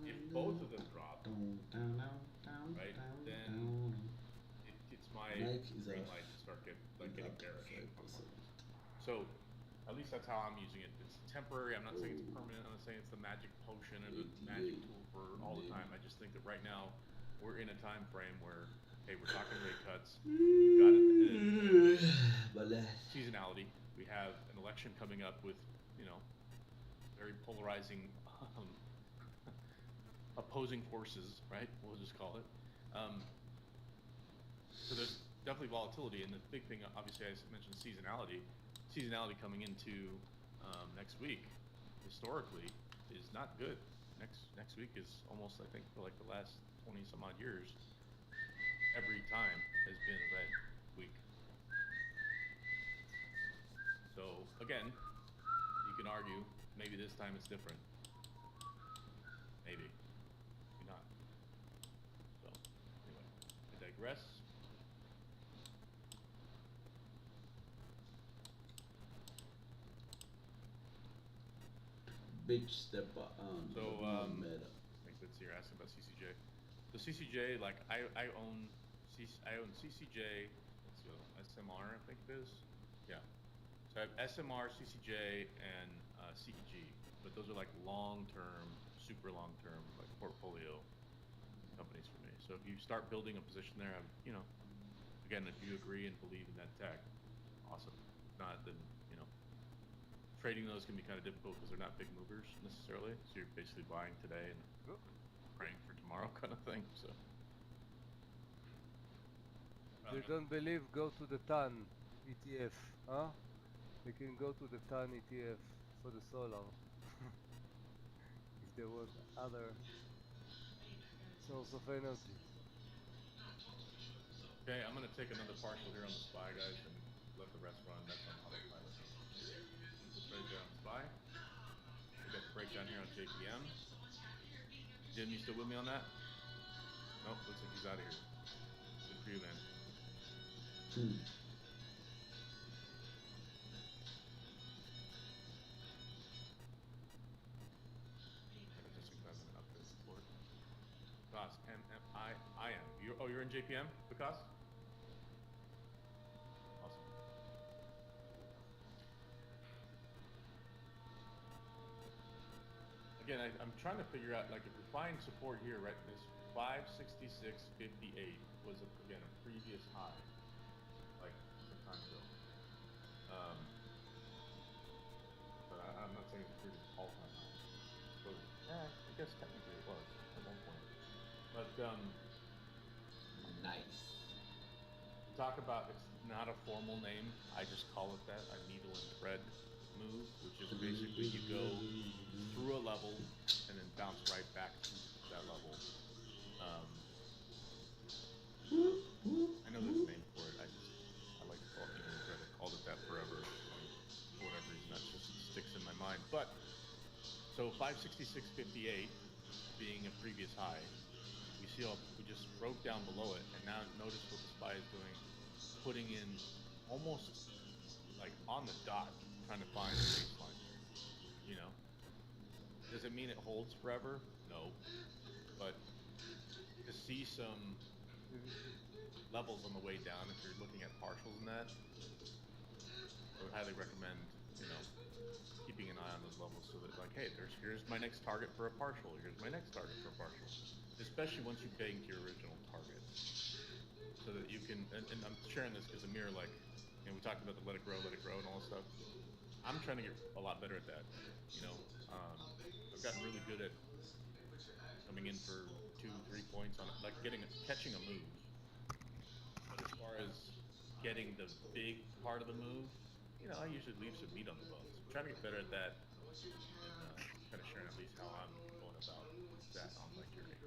If both of them drop, right, then it's my green light to start getting bearish. So at least that's how I'm using it. It's temporary. I'm not saying it's permanent. I'm not saying it's the magic potion or the magic tool for all the time. I just think that right now we're in a time frame where, hey, we're talking rate cuts. We've got seasonality. We have an election coming up with, very polarizing opposing forces, right? We'll just call it. So there's definitely volatility, and the big thing, obviously, I mentioned seasonality. Seasonality coming into next week, historically, is not good. Next week is almost, I think, for like the last 20 some odd years, every time has been a red week. So again, you can argue maybe this time it's different. Maybe not. So anyway, I digress. Bitch step on. So I think that's you're asking about CCJ. The CCJ, like I own CCJ. Let's go SMR, I think it is. Yeah. So I have SMR, CCJ, and CEG, but those are like long-term, super long-term, like portfolio companies for me. So if you start building a position there, again, if you agree and believe in that tech, awesome. If not, then trading those can be kind of difficult because they're not big movers necessarily. So you're basically buying today and praying for tomorrow kind of thing. So They don't believe, go to the TAN ETF, huh? They can go to the TAN ETF for the solar. If they want other source of energy. okay, I'm gonna take another partial here on the SPY, guys, and let the rest run. That's on autopilot. Right there on SPY. We got the breakdown here on JPM. Jim, you still with me on that? Nope, looks like he's out of here. Good for you, man. Vikas, M-M-I-I-N. You're in JPM, Vikas? Awesome. Again, I'm trying to figure out, like, if we find support here, right, this 566.58 was, again, a previous high, like, some time ago. But I'm not saying it's a previous all-time high. But, I guess technically it was at one point. But, nice. talk about, it's not a formal name, I just call it that, a needle and thread move, which is basically you go through a level and then bounce right back to that level. I know there's a name for it, I like to call it needle and thread. I've called it that forever, for whatever reason, that just sticks in my mind. But, so 566.58 being a previous high, we just broke down below it, and now notice what the SPY is doing, putting in almost like on the dot, trying to find a baseline. Does it mean it holds forever? No, but to see some levels on the way down, if you're looking at partials in that, I would highly recommend keeping an eye on those levels, so that, like, hey, here's my next target for a partial, here's my next target for a partial, especially once you pay into your original target, so that you can, and I'm sharing this because Amir, like, we talked about the let it grow and all this stuff. I'm trying to get a lot better at that. I've gotten really good at coming in for 2-3 points on it, like catching a move. But as far as getting the big part of the move, I usually leave some meat on the bones. I'm trying to get better at that, and kind of sharing at least how I'm going about that on my journey.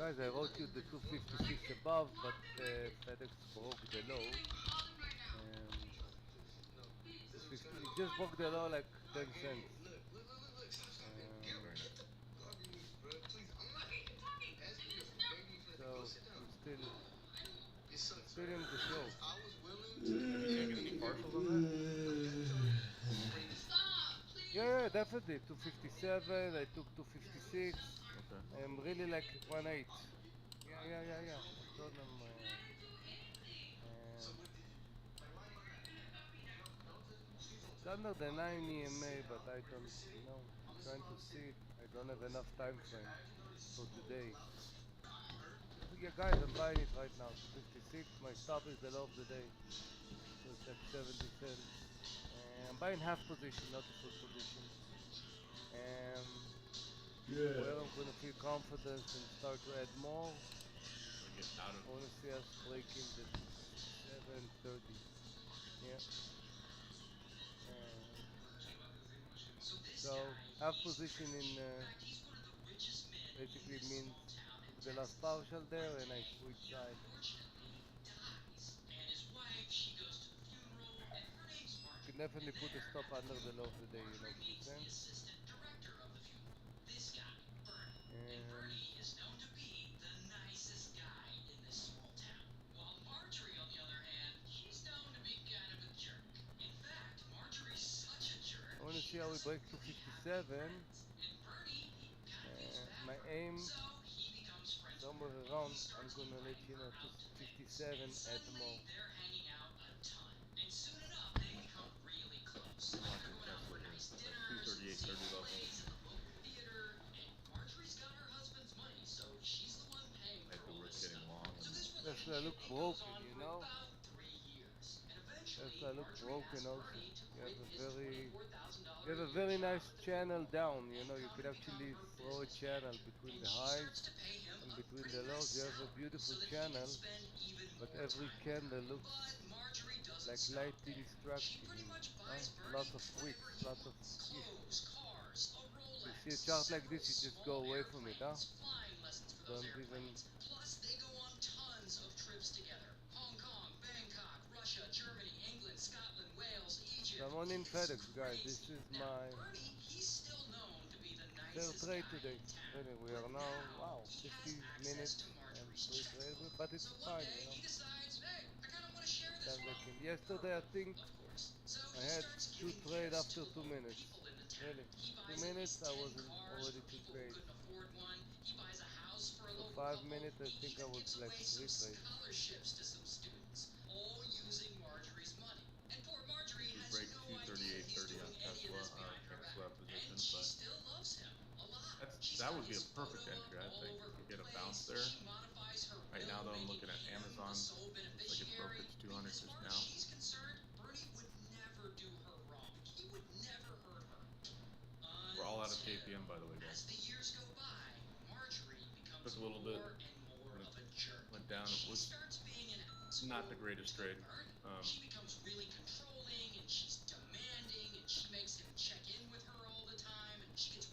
Guys, I wrote you the 256 above, but FedEx broke the low. It just broke the low like 10 cents. So it's still in the show. Have you taken any partials on that? Yeah, definitely. 257, I took 256. Okay. I'm really like 1.8. Yeah. I told them. It's under the 9 EMA, but I don't know. I'm trying to see it. I don't have enough time frame for today. Yeah, guys, I'm buying it right now. 256. My stop is the low of the day. So it's like 70 cents. I'm buying half position, not a full position. Where I'm gonna feel confidence and start to add more. Get out I of wanna see us breaking the 730. Yeah. So have position in basically means the last partial there, and I switch side. You can definitely put a stop under the low of the day, you know, few cents. I want to see how we break to 57. My aim somewhere around, I'm gonna let you know, to 57 at more. watching Tesla here. Like 238.30 level. Like the risk getting long. Tesla look broken, you know. Tesla look broken also. You have a very nice channel down, you know. You could actually throw a channel between the highs and between the lows. You have a beautiful channel, but every candle looks like lightning structure. Lots of wicks, lots of issues. You see a chart like this, you just go away from it, huh? Don't even. So I'm on in FedEx, guys. This is my third trade today. Really, we are now, wow, 50 minutes and 3 trades, but it's fine, you know. Yesterday, I think I had 2 trades after 2 minutes. Really, 2 minutes, I was in already 2 trades. For 5 minutes, I think I was like 3 trades. Break 238.30 on Tesla, cancel that position, but that would be a perfect entry, I think, to get a bounce there. Right now, though, I'm looking at Amazon. Looks like it broke its 200 just now. We're all out of JPM, by the way, guys. Took a little bit, went down. It was not the greatest trade.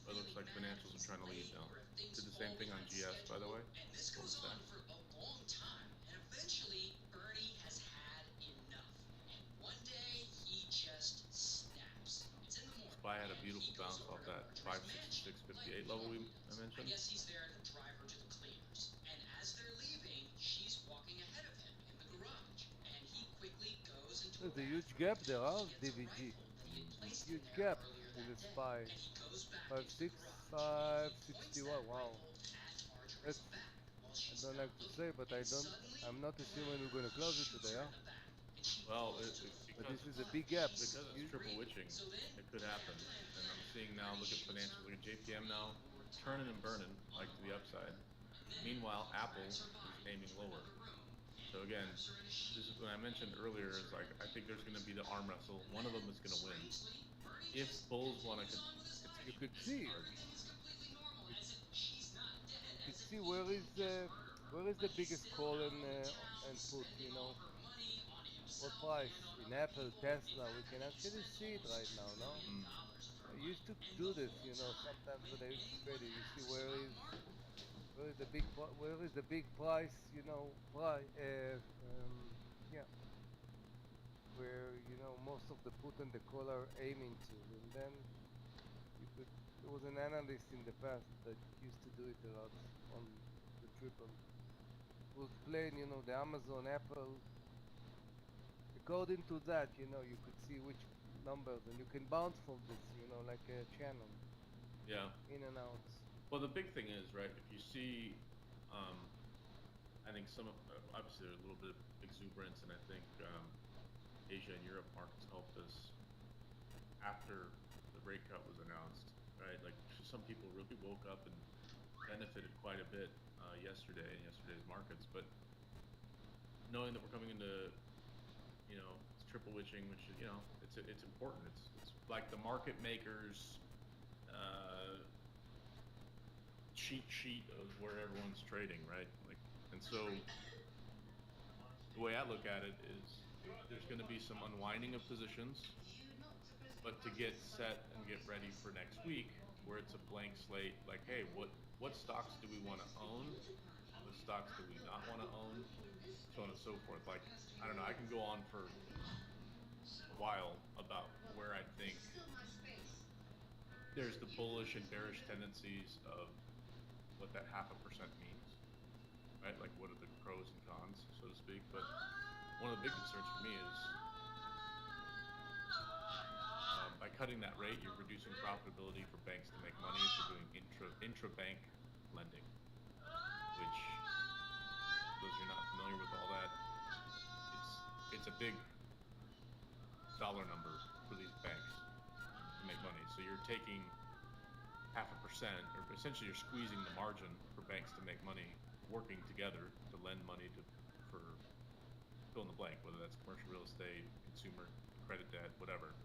It looks like financials are trying to lead now. Did the same thing on GS, by the way. What was that? SPY had a beautiful bounce off that 566.58 level I mentioned. There's a huge gap there, huh? DVG. Huge gap in the SPY. 5.6, 5.61. Wow. That's, I don't like to say, but I'm not assuming we're going to close it today, huh? Well, but this is a big gap. Because it's triple witching, it could happen. And I'm seeing now, look at financials, look at JPM now, turning and burning, like to the upside. Meanwhile, Apple is aiming lower. So again, this is what I mentioned earlier, is like, I think there's going to be the arm wrestle. One of them is going to win. If bulls want to, you could see. You could see where is the biggest call and put, you know. What price? In Apple, Tesla, we can actually see it right now, no? I used to do this, you know, sometimes when I used to trade it, you see where is the big price, you know, yeah, where, you know, most of the put and the call are aiming to, and then there was an analyst in the past that used to do it a lot on the triple. It was playing, you know, the Amazon, Apple. According to that, you know, you could see which numbers, and you can bounce from this, you know, like a channel. Yeah. In and out. Well, the big thing is, right, if you see, I think some of, obviously there's a little bit of exuberance, and I think Asia and Europe markets helped us after the rate cut was announced, right? Like, some people really woke up and benefited quite a bit yesterday's markets, but knowing that we're coming into, you know, it's triple witching, which is, you know, it's important. It's like the market makers cheat sheet of where everyone's trading, right? Like, and so the way I look at it is there's going to be some unwinding of positions, but to get set and get ready for next week, where it's a blank slate, like, hey, what stocks do we want to own? What stocks do we not want to own? So on and so forth. Like, I don't know, I can go on for a while about where I think there's the bullish and bearish tendencies of what that 0.5% means, right? Like, what are the pros and cons, so to speak. But one of the big concerns for me is by cutting that rate, you're reducing profitability for banks to make money if you're doing intra-bank lending, which, those who are not familiar with all that, it's a big dollar number for these banks to make money. So you're taking 0.5%, or essentially you're squeezing the margin for banks to make money, working together to lend money for fill in the blank, whether that's commercial real estate, consumer credit debt, whatever.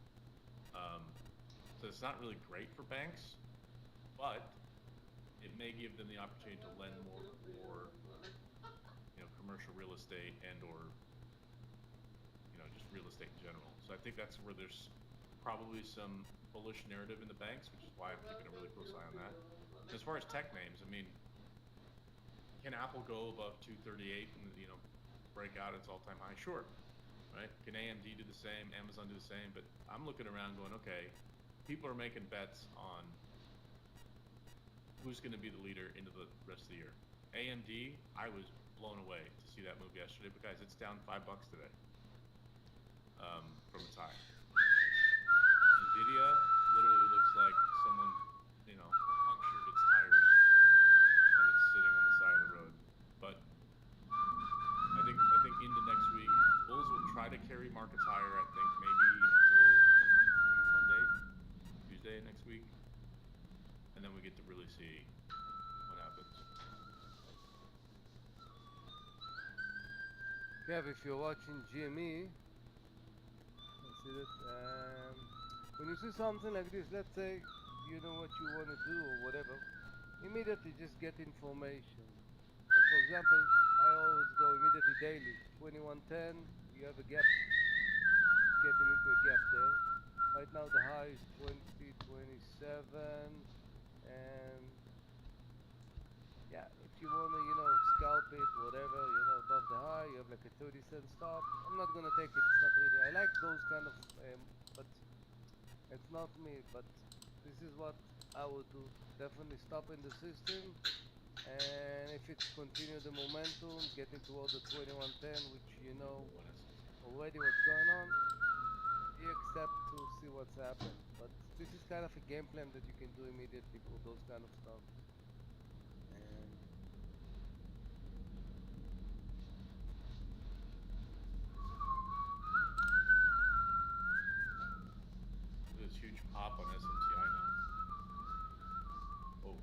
So it's not really great for banks, but it may give them the opportunity to lend more for, commercial real estate and or, just real estate in general. So I think that's where there's probably some bullish narrative in the banks, which is why I'm keeping a really close eye on that. As far as tech names, I mean, can Apple go above 238 and, break out its all-time high? Sure, right? Can AMD do the same? Amazon do the same? But I'm looking around going, okay, people are making bets on who's going to be the leader into the rest of the year. AMD, I was blown away to see that move yesterday because it's down $5 today from its high. Nvidia literally looks like someone, punctured its tires and it's sitting on the side of the road. But I think into next week, bulls will try to carry markets higher. I think maybe until Monday, Tuesday next week, and then we get to really see what happens. Kev, if you're watching GME, see that when you see something like this, let's say you know what you want to do or whatever, immediately just get information. Like for example, I always go immediately daily, 2110, you have a gap, getting into a gap there. Right now the high is 2027, and yeah, if you want to, scalp it, whatever, above the high, you have like a 30-cent stop. I'm not gonna take it, it's not really, I like those kind of, but it's not me, but this is what I would do. Definitely stop in the system, and if it's continue the momentum, getting toward the 2110, which you know already what's going on, you accept to see what's happening. But this is kind of a game plan that you can do immediately for those kind of stuff. This huge pop on SMTI now. Oh.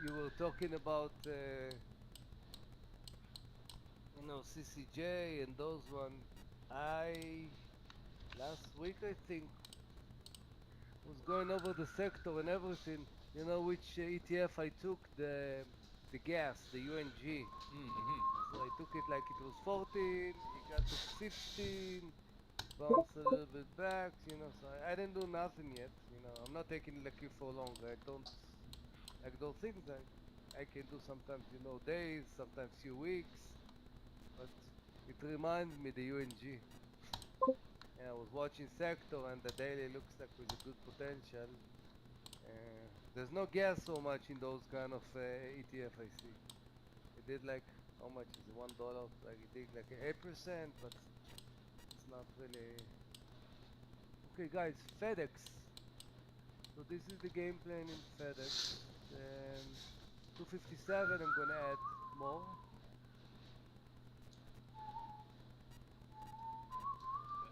You were talking about CCJ and those one. Last week I think was going over the sector and everything. You know which ETF I took? The gas, the UNG. So I took it like it was 14, it got to 15, bounced a little bit back, so I didn't do nothing yet, I'm not taking it like you for long. I don't like those things. I can do sometimes, days, sometimes few weeks, but it reminds me the UNG. And I was watching sector and the daily looks like with a good potential. There's no gas so much in those kind of ETF I see. It did like, how much is it, $1? Like it did like 8%, but it's not really. Okay guys, FedEx. So this is the game plan in FedEx. 257, I'm gonna add more.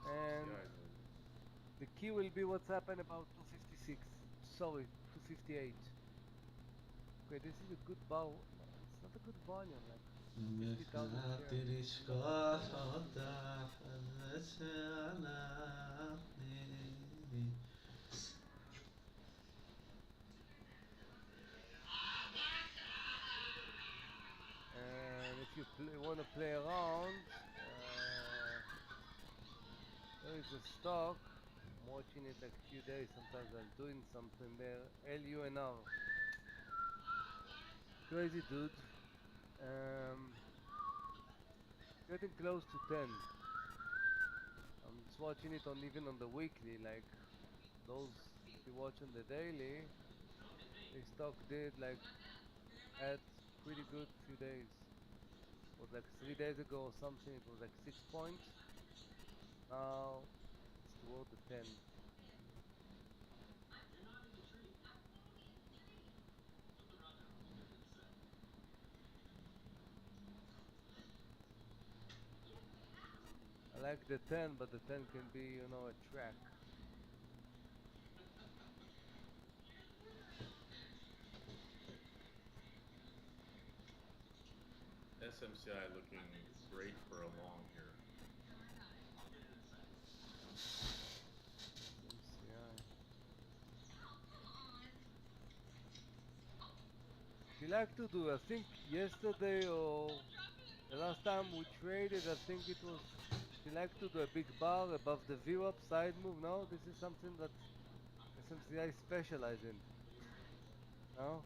And key will be what's happened about 256. Sorry, 258. Okay, this is a good bar. It's not a good volume, like 50,000 And if you want to play around, there is a stock. I'm watching it like a few days. Sometimes I'm doing something there. LUNR. Crazy dude. Getting close to 10. I'm just watching it on even on the weekly. Like those you watch on the daily, the stock did like had pretty good few days. It was like 3 days ago or something. It was like 6 points. Now it's toward the 10. I like the 10, but the 10 can be, you know, a track. SMCI looking great for a long here. She like to do, I think yesterday or the last time we traded, I think it was, she like to do a big bar above the VWAP side move. No, this is something that SMCI specialize in. No?